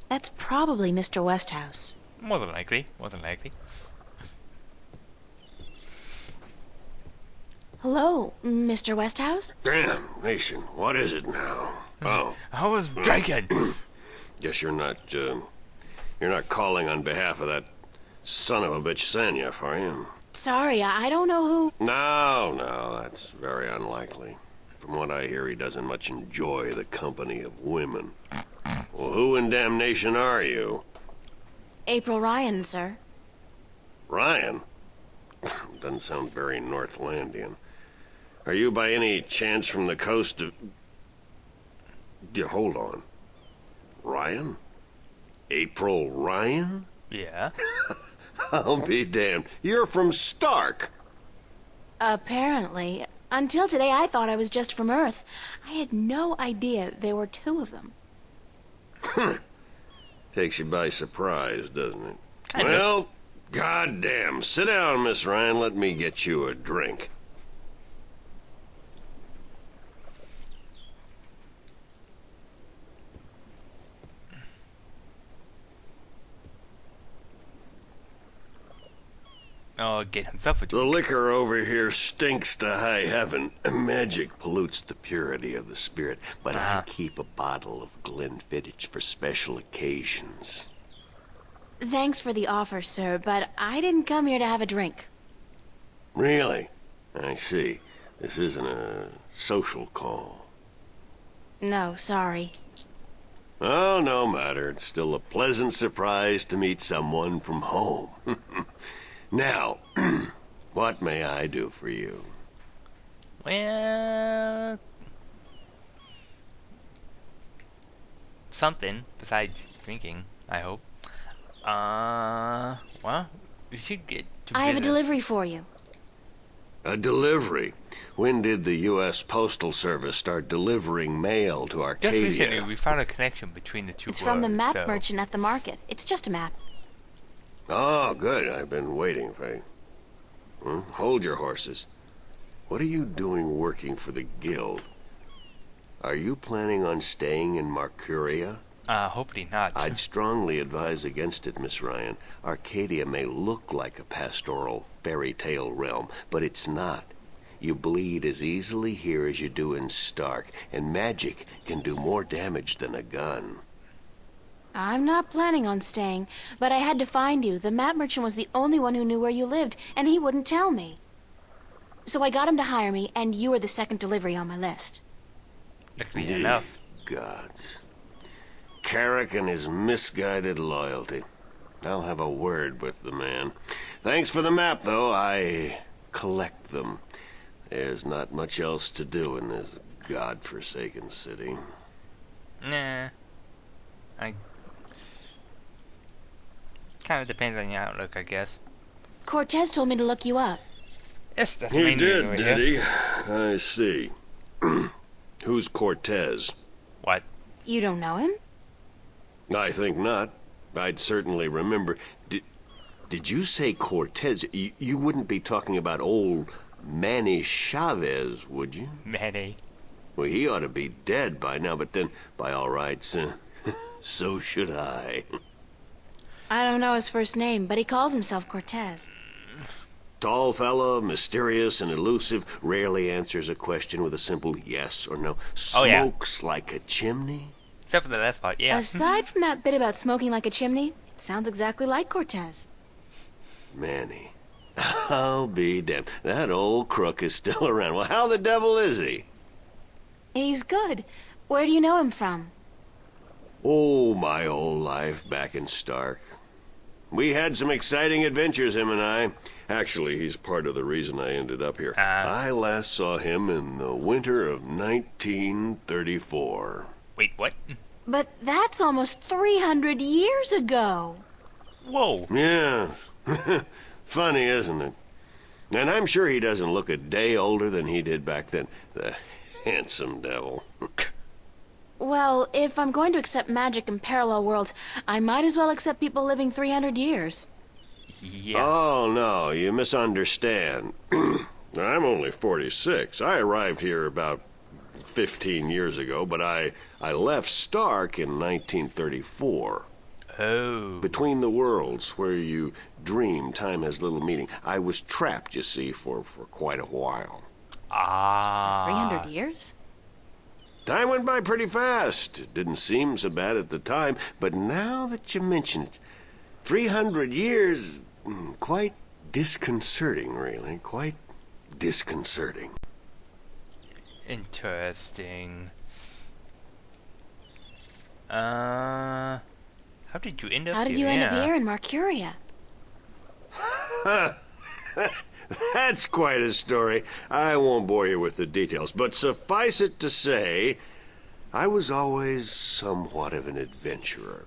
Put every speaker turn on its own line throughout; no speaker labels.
That's probably Mr. Westhouse.
More than likely. More than likely.
Hello, Mr. Westhouse?
Damn, Mason, what is it now? Oh,
I was drinking.
guess you're not calling on behalf of that son of a bitch Sanyef, are you?
Sorry, I don't know who...
No, that's very unlikely. From what I hear, he doesn't much enjoy the company of women. Well, who in damnation are you?
April Ryan, sir.
Ryan? Doesn't sound very Northlandian. Are you by any chance from the coast of... Yeah, hold on. Ryan? April Ryan?
Yeah.
I'll be damned. You're from Stark.
Apparently. Until today, I thought I was just from Earth. I had no idea there were two of them.
Takes you by surprise, doesn't it?
Kind of.
Well, goddamn. Sit down, Miss Ryan. Let me get you a drink.
Oh, get himself a
The
drink.
liquor over here stinks to high heaven. Magic pollutes the purity of the spirit, but I keep a bottle of Glenfiddich for special occasions.
Thanks for the offer, sir, but I didn't come here to have a drink.
Really? I see. This isn't a social call.
No, sorry.
Oh, no matter. It's still a pleasant surprise to meet someone from home. Now, what may I do for you?
Well, something besides drinking, I hope. Well, we should get to
I have a
business.
delivery for you.
A delivery? When did the U.S. Postal Service start delivering mail to
Just
Arcadia?
recently, we found a connection between the two.
It's from the
words,
map
so-
merchant at the market. It's just a map.
Oh, good. I've been waiting for you. Hold your horses. What are you doing working for the Guild? Are you planning on staying in Marcuria?
Hopefully not.
I'd strongly advise against it, Miss Ryan. Arcadia may look like a pastoral fairy tale realm, but it's not. You bleed as easily here as you do in Stark, and magic can do more damage than a gun.
I'm not planning on staying, but I had to find you. The map merchant was the only one who knew where you lived, and he wouldn't tell me. So I got him to hire me, and you were the second delivery on my list.
Luckily enough.
Gods. Carrick and his misguided loyalty. I'll have a word with the man. Thanks for the map, though. I collect them. There's not much else to do in this godforsaken city.
Nah. I kind of depends on your outlook, I guess.
Cortez told me to look you up.
Yes, that's
He
main reason we're
did
here.
he? I see. Who's Cortez?
What?
You don't know him?
I think not. I'd certainly remember. Did you say Cortez? You wouldn't be talking about old Manny Chavez, would you?
Manny.
Well, he ought to be dead by now, but then, by all rights, so should I.
I don't know his first name, but he calls himself Cortez.
Tall fellow, mysterious and elusive, rarely answers a question with a simple yes or no.
Oh, yeah.
Smokes like a chimney?
Except for the last part, yeah.
Aside from that bit about smoking like a chimney, it sounds exactly like Cortez.
Manny. I'll be damned. That old crook is still around. Well, how the devil is he?
He's good. Where do you know him from?
Oh, my whole life back in Stark. We had some exciting adventures, him and I. Actually, he's part of the reason I ended up here. I last saw him in the winter of 1934.
Wait, what?
But that's almost 300 years ago.
Whoa.
Yeah. Funny, isn't it? And I'm sure he doesn't look a day older than he did back then. The handsome devil.
Well, if I'm going to accept magic in parallel worlds, I might as well accept people living 300 years.
Yeah.
Oh, no, you misunderstand. I'm only 46. I arrived here about 15 years ago, but I left Stark in 1934.
Oh.
Between the worlds, where you dream time has little meaning. I was trapped, you see, for quite a while.
Ah.
300 years?
Time went by pretty fast. It didn't seem so bad at the time, but now that you mention it, 300 years, quite disconcerting, really. Quite disconcerting.
Interesting. How did you end up
How did
here?
you end up
Yeah.
here in Marcuria?
That's quite a story. I won't bore you with the details, but suffice it to say, I was always somewhat of an adventurer.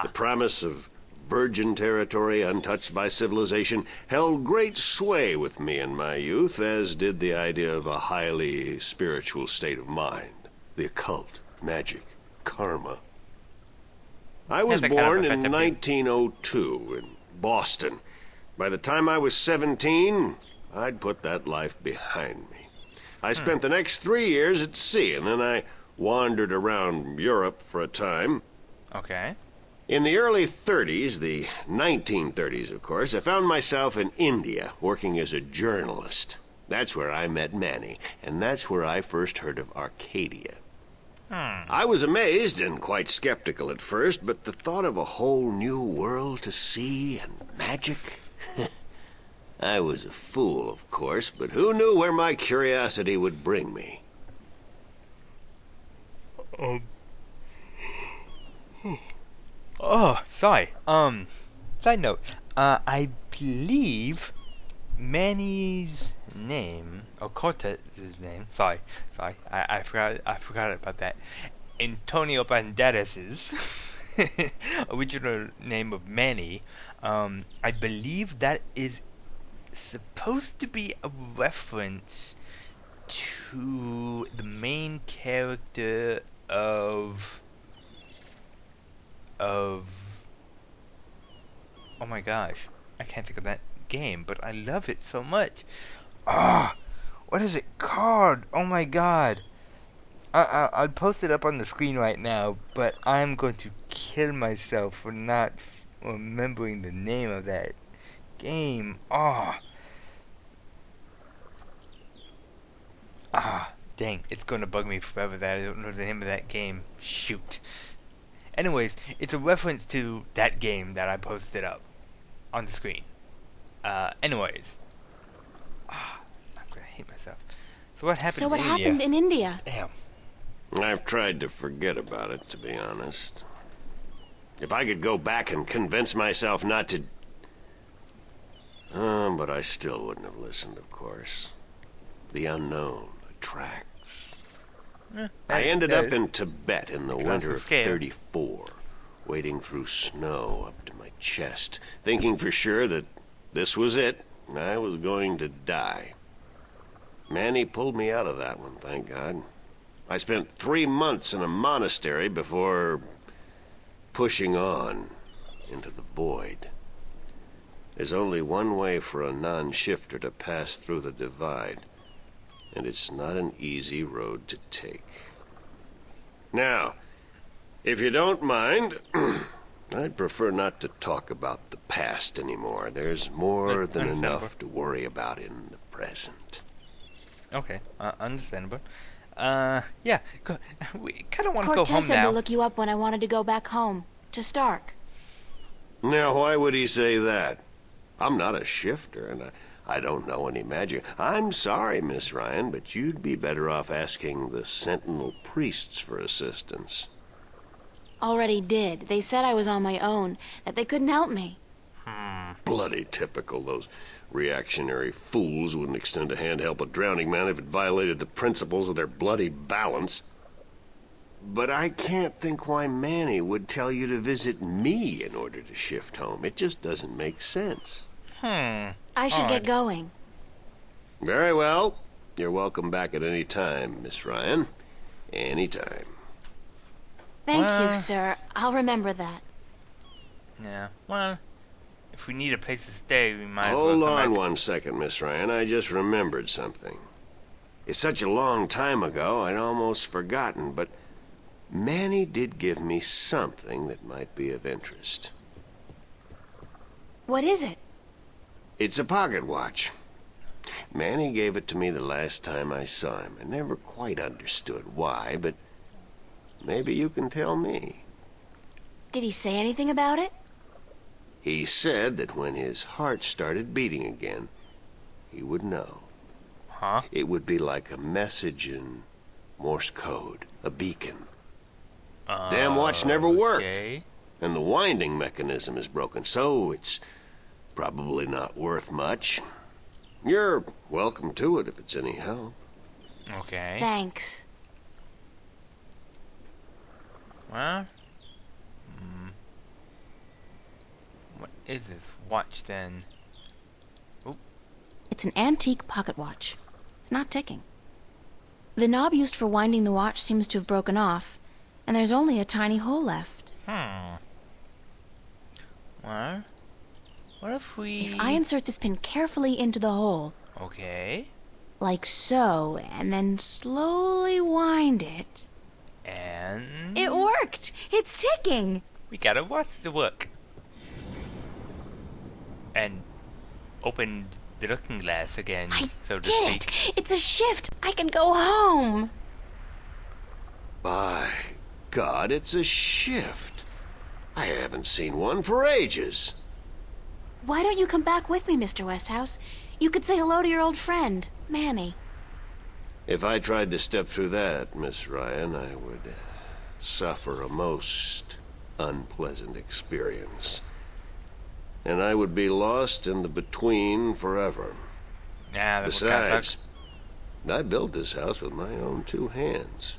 The promise of virgin territory untouched by civilization held great sway with me in my youth, as did the idea of a highly spiritual state of mind. The occult, magic, karma. I was
that kind of
born in
affected me.
1902 in Boston. By the time I was 17, I'd put that life behind me. I spent the next 3 years at sea, and then I wandered around Europe for a time.
Okay.
In the early 30s, the 1930s, of course, I found myself in India working as a journalist. That's where I met Manny, and that's where I first heard of Arcadia. I was amazed and quite skeptical at first, but the thought of a whole new world to see and magic... I was a fool, of course, but who knew where my curiosity would bring me?
Oh, sorry. Side note. I believe Manny's name, or Cortez's name. Sorry. I forgot about that. Antonio Banderas's original name of Manny. I believe that is supposed to be a reference to the main character of oh my gosh, I can't think of that game, but I love it so much. What is it called? Oh my god. I'll post it up on the screen right now, but I'm going to kill myself for not remembering the name of that game. Dang, it's going to bug me forever that I don't know the name of that game. Shoot. Anyways, it's a reference to that game that I posted up on the screen. Anyways. I'm gonna hate myself. So what happened
So what
in India?
happened in India?
Damn.
I've tried to forget about it, to be honest. If I could go back and convince myself not to... but I still wouldn't have listened, of course. The unknown attracts. I ended up in Tibet in the winter of
scale.
34, wading through snow up to my chest, thinking for sure that this was it. I was going to die. Manny pulled me out of that one, thank God. I spent 3 months in a monastery before pushing on into the void. There's only one way for a non-shifter to pass through the divide, and it's not an easy road to take. Now, if you don't mind, I'd prefer not to talk about the past anymore. There's more than
Understandable.
enough to worry about in the present.
Okay, understandable. Yeah, we kind of want to go
Cortez
home
said
now.
to look you up when I wanted to go back home, to Stark.
Now, why would he say that? I'm not a shifter, and I don't know any magic. I'm sorry, Miss Ryan, but you'd be better off asking the Sentinel priests for assistance.
Already did. They said I was on my own, that they couldn't help me.
Bloody typical. Those reactionary fools wouldn't extend a hand to help a drowning man if it violated the principles of their bloody balance. But I can't think why Manny would tell you to visit me in order to shift home. It just doesn't make sense.
I should
Odd.
get going.
Very well. You're welcome back at any time, Miss Ryan. Any time.
Thank
Well-
you, sir. I'll remember that.
Yeah, well, if we need a place to stay, we might as
Hold
well come
on
back.
1 second, Miss Ryan. I just remembered something. It's such a long time ago, I'd almost forgotten, but Manny did give me something that might be of interest.
What is it?
It's a pocket watch. Manny gave it to me the last time I saw him. I never quite understood why, but maybe you can tell me.
Did he say anything about it?
He said that when his heart started beating again, he would know.
Huh?
It would be like a message in Morse code, a beacon. Damn watch never worked,
Okay.
and the winding mechanism is broken, so it's probably not worth much. You're welcome to it if it's any help.
Okay.
Thanks.
Well, what is this watch then?
It's an antique pocket watch. It's not ticking. The knob used for winding the watch seems to have broken off, and there's only a tiny hole left.
Well, what if we...
If I insert this pin carefully into the hole,
Okay.
like so, and then slowly wind it...
And...
It worked! It's ticking!
We gotta watch the work. And open the looking glass again,
I
so to
did
speak.
it! It's a shift! I can go home!
By God, it's a shift. I haven't seen one for ages.
Why don't you come back with me, Mr. Westhouse? You could say hello to your old friend, Manny.
If I tried to step through that, Miss Ryan, I would suffer a most unpleasant experience. And I would be lost in the between forever.
Yeah, that would kinda
Besides,
suck.
I built this house with my own two hands.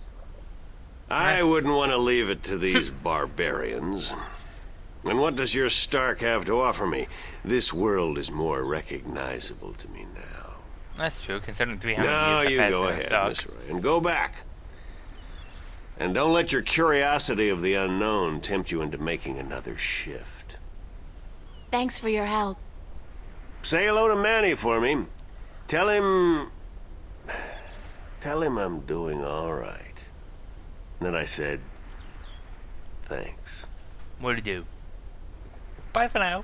I wouldn't want to leave it to these barbarians. And what does your Stark have to offer me? This world is more recognizable to me now.
That's true, considering 300
Now
years
you
have
go
passed in
ahead,
stock.
Miss Ryan. Go back. And don't let your curiosity of the unknown tempt you into making another shift.
Thanks for your help.
Say hello to Manny for me. Tell him I'm doing all right. And then I said, thanks.
What'll do? Bye for now.